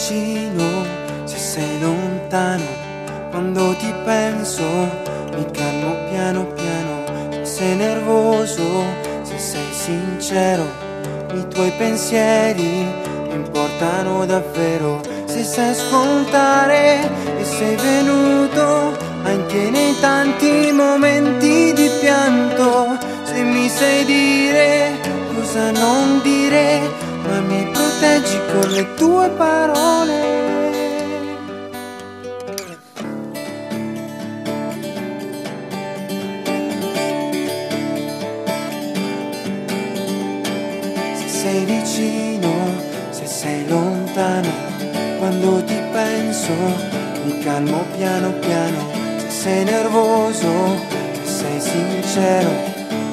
vicino, se sei lontano, quando ti penso mi calmo piano piano. Se sei nervoso, se sei sincero, i tuoi pensieri mi importano davvero. Se sai ascoltare e sei venuto anche nei tanti momenti di pianto, se mi sai dire cosa non dire, ma mi proteggi con le tue parole. Se sei vicino, se sei lontano, quando ti penso mi calmo piano piano. Se sei nervoso, se sei sincero,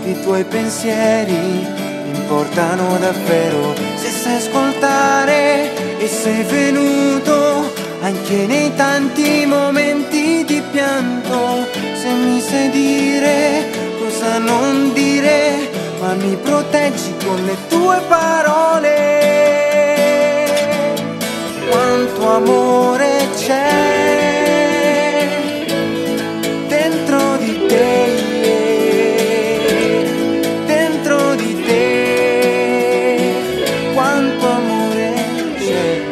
i tuoi pensieri mi importano davvero. Se sai ascoltare e sei venuto anche nei tanti momenti di pianto, se mi sai dire cosa non dire, ma mi proteggi con le tue parole. Quanto amore c'è dentro di te, dentro di te, quanto amore c'è.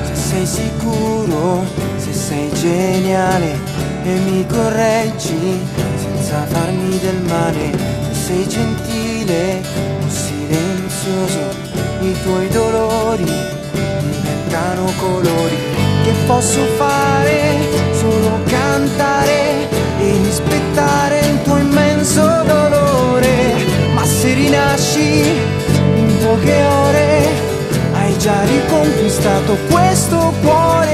Se sei sicuro, se sei geniale e mi correggi senza farmi del male, se sei gentile o silenzioso, i tuoi dolori diventano colori. Che posso fare? Solo cantare e rispettare il tuo immenso dolore. Ma se rinasci in poche ore, hai già riconquistato questo cuore.